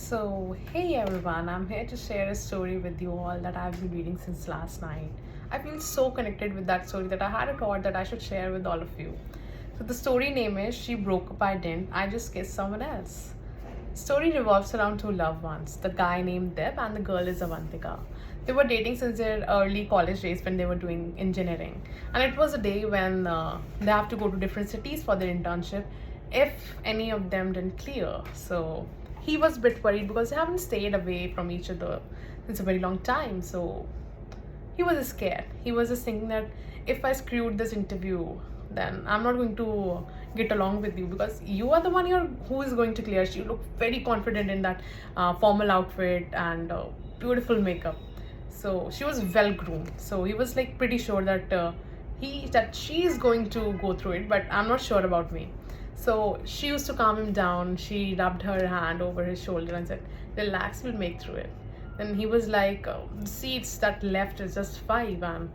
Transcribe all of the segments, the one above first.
Hey everyone, I'm here to share a story with you all that I've been reading since last night. I feel so connected with that story that I had a thought that I should share with all of you. The story name is She Broke Up, I Didn't, I Just Kissed Someone Else. Story revolves around two loved ones, the guy named Deb and the girl is Avantika. They were dating since their early college days when they were doing engineering. And it was a day when they have to go to different cities for their internship if any of them didn't clear. So he was a bit worried because they haven't stayed away from each other since a very long time. So he was scared. He was just thinking that if I screwed this interview, then I'm not going to get along with you because you are the one who is going to clear. She looked very confident in that formal outfit and beautiful makeup. So she was well groomed. So he was like pretty sure that she is going to go through it, but I'm not sure about me. So she used to calm him down. She rubbed her hand over his shoulder and said, "Relax, we'll make through it." And he was like, "The seats that left is just five, and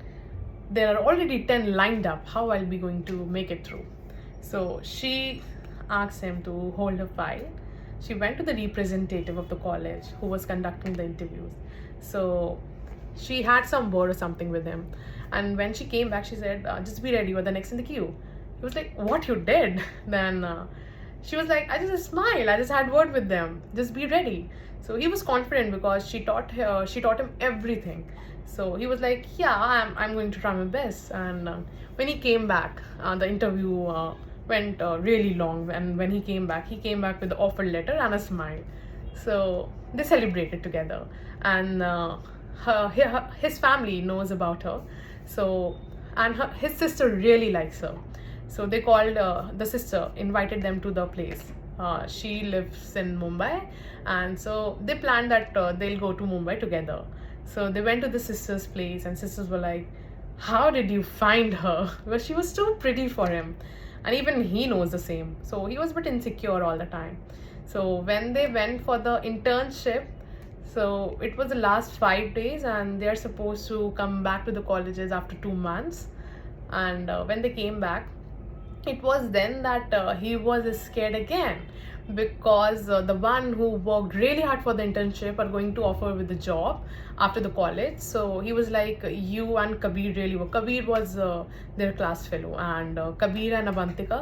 there are already 10 lined up. How I'll be going to make it through?" So she asked him to hold her file. She went to the representative of the college who was conducting the interviews. So she had some word or something with him. And when she came back, she said, "Just be ready, you're the next in the queue." He was like, "What you did?" Then she was like, "I just smiled. I just had word with them. Just be ready." So he was confident because she taught him everything. So he was like, "Yeah, I'm going to try my best." And when he came back, the interview went really long. And when he came back with the offer letter and a smile. So they celebrated together. And his family knows about her. So and his sister really likes her. So they called the sister, invited them to the place. She lives in Mumbai, and so they planned that they'll go to Mumbai together. So they went to the sister's place, and sisters were like, "How did you find her?" Because she was too pretty for him, and even he knows the same. So he was a bit insecure all the time. So when they went for the internship, so it was the last 5 days, and they're supposed to come back to the colleges after 2 months. And when they came back, it was then that he was scared again because the one who worked really hard for the internship are going to offer with the job after the college. So he was like, "You and Kabir really work." Kabir was their class fellow, and Kabir and Avantika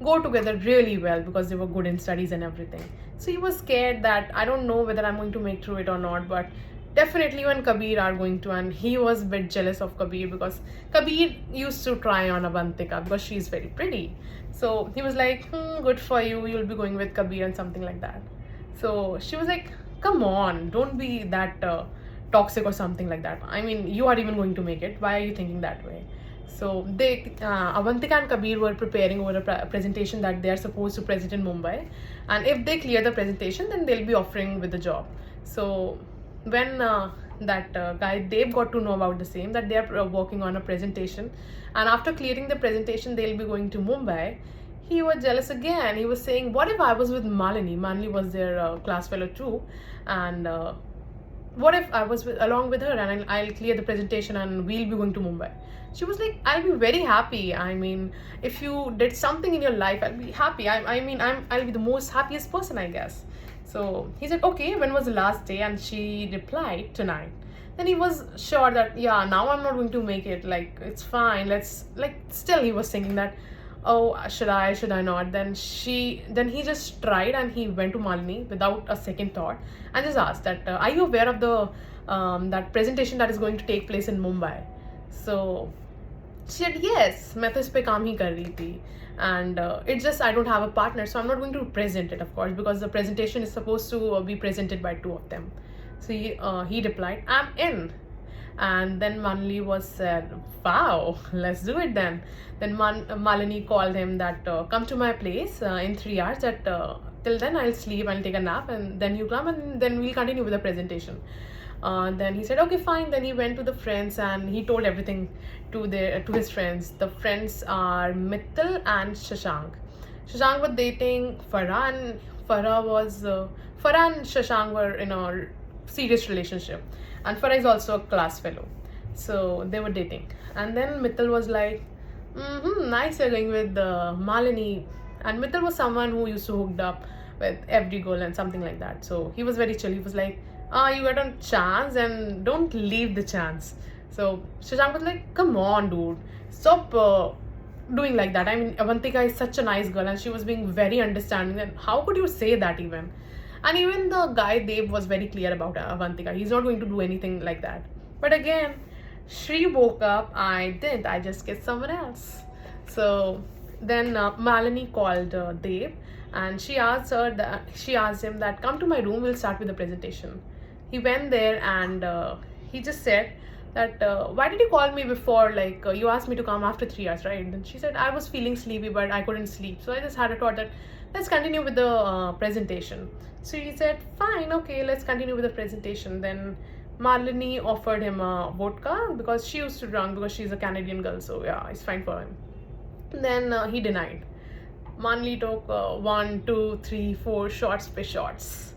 go together really well because they were good in studies and everything. So he was scared that I don't know whether I'm going to make through it or not, but definitely you and Kabir are going to. And he was a bit jealous of Kabir because Kabir used to try on Avantika because she's very pretty. So he was like, "Good for you, you'll be going with Kabir," and something like that. So she was like, "Come on, don't be that toxic or something like that. I mean, you are even going to make it. Why are you thinking that way?" So Avantika and Kabir were preparing over a presentation that they are supposed to present in Mumbai, and if they clear the presentation, then they'll be offering with the job. So when that guy Dave got to know about the same, that they are working on a presentation, and after clearing the presentation, they'll be going to Mumbai. He was jealous again. He was saying, "What if I was with Malini?" Malini was their class fellow too, and what if I was along with her and I'll clear the presentation and we'll be going to Mumbai? She was like, "I'll be very happy. I mean, if you did something in your life, I'll be happy. I'll be the most happiest person, I guess." So he said, "Okay, when was the last day?" And she replied, "Tonight." Then he was sure that, yeah, now I'm not going to make it. Like, it's fine. Still he was thinking that, "Oh, should I not?" Then he just tried and he went to Malini without a second thought and just asked that, "Are you aware of the that presentation that is going to take place in Mumbai?" So she said, "Yes, मैं तो इस पे काम ही कर रही थी, and it's just I don't have a partner, so I'm not going to present it, of course, because the presentation is supposed to be presented by two of them." So he replied, "I'm in." And then Manali was said, "Wow, let's do it then." Then Malini called him that, "Come to my place in 3 hours. That till then I'll sleep, I'll take a nap, and then you come, and then we'll continue with the presentation." Then he said, "Okay, fine." Then he went to the friends and he told everything to his friends. The friends are Mittal and Shashank. Shashank was dating Farah, and Farah and Shashank were in a serious relationship, and Farah is also a class fellow. So they were dating, and then Mittal was like, "Nice, you're going with Malini." And Mittal was someone who used to hooked up with every girl and something like that. So he was very chill. He was like, you got a chance and don't leave the chance. So Shashank was like, come on, dude, stop doing like that. I mean, Avantika is such a nice girl and she was being very understanding. And how could you say that even? And even the guy Dev was very clear about Avantika. He's not going to do anything like that. But again, Shri woke up. I didn't. I just kissed someone else. So then Malini called Dev, and she asked him that come to my room. We'll start with the presentation. He went there and he just said that why did you call me before? Like you asked me to come after 3 hours, right? And then she said I was feeling sleepy, but I couldn't sleep. So I just had a thought that let's continue with the presentation. So he said fine, okay, let's continue with the presentation. Then Malini offered him a vodka because she used to drink because she's a Canadian girl. So yeah, it's fine for him. Then he denied. Manli took 1, 2, 3, 4 shots per shots.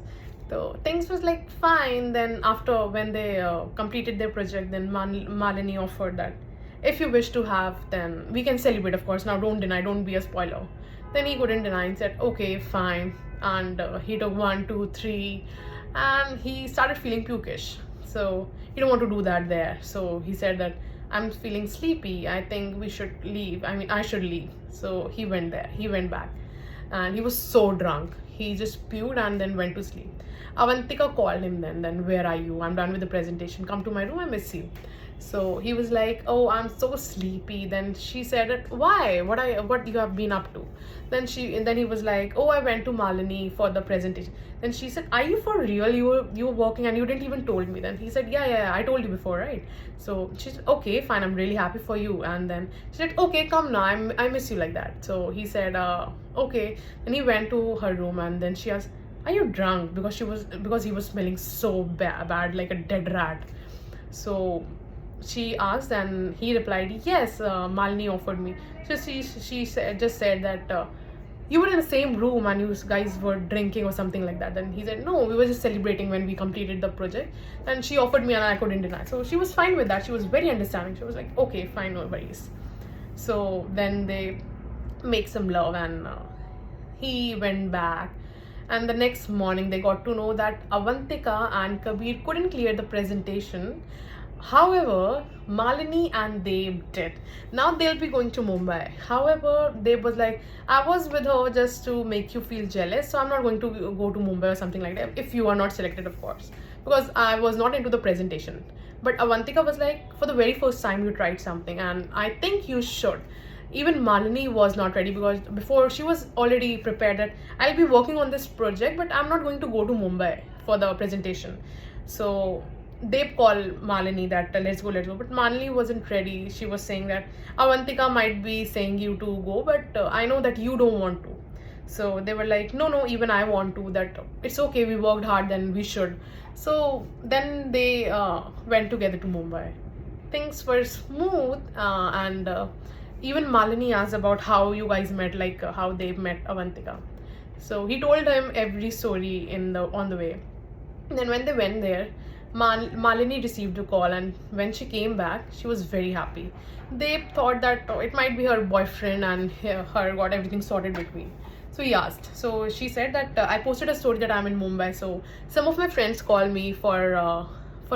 So things was like fine. Then after when they completed their project, then Malini offered that if you wish to have, then we can celebrate, of course. Now don't deny, don't be a spoiler. Then he couldn't deny and said okay, fine. And he took 1, 2, 3, and he started feeling pukish. So he don't want to do that there. So he said that I'm feeling sleepy. I think we should leave. I mean, I should leave. So he went there. He went back. And he was so drunk. He just puked and then went to sleep. Avantika called him then, where are you? I'm done with the presentation. Come to my room. I miss you. So he was like, oh, I'm so sleepy. Then she said, why? What you have been up to? Then he was like, oh, I went to Malini for the presentation. Then she said, are you for real? You were working and you didn't even told me. Then he said, yeah, I told you before, right? So she said, okay, fine, I'm really happy for you. And then she said, okay, come now, I miss you like that. So he said, okay. Then he went to her room and then she asked, are you drunk? Because he was smelling so bad, like a dead rat. So she asked and he replied, yes, Malini offered me. So she just said that you were in the same room and you guys were drinking or something like that. Then he said, no, we were just celebrating when we completed the project. And she offered me and I couldn't deny. So she was fine with that. She was very understanding. She was like, okay, fine, no worries. So then they make some love and he went back. And the next morning they got to know that Avantika and Kabir couldn't clear the presentation. However, Malini and Dev did. Now they'll be going to Mumbai. However, Dev was like, I was with her just to make you feel jealous, so I'm not going to go to Mumbai or something like that, if you are not selected, of course, because I was not into the presentation. But Avantika was like, for the very first time you tried something and I think you should. Even Malini was not ready because before she was already prepared that I'll be working on this project, but I'm not going to go to Mumbai for the presentation. So they called Malini that let's go. But Malini wasn't ready. She was saying that Avantika might be saying you to go, but I know that you don't want to. So they were like, no, even I want to. That it's okay. We worked hard, then we should. So then they went together to Mumbai. Things were smooth, and even Malini asked about how you guys met, like how they met Avantika. So he told him every story on the way. Then when they went there, Malini received a call, and when she came back, she was very happy. They thought that it might be her boyfriend and her got everything sorted between. So he asked. So she said that I posted a story that I'm in Mumbai. So some of my friends called me for a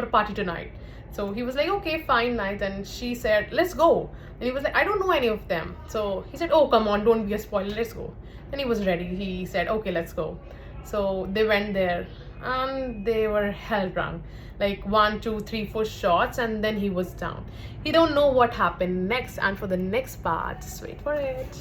party tonight. So he was like, okay, fine, nice. And she said, let's go. And he was like, I don't know any of them. So he said, oh, come on, don't be a spoiler, let's go. Then he was ready. He said, okay, let's go. So they went there and they were hell drunk, like 1, 2, 3, 4 shots, and then he was down. He don't know what happened next, and for the next part, just wait for it.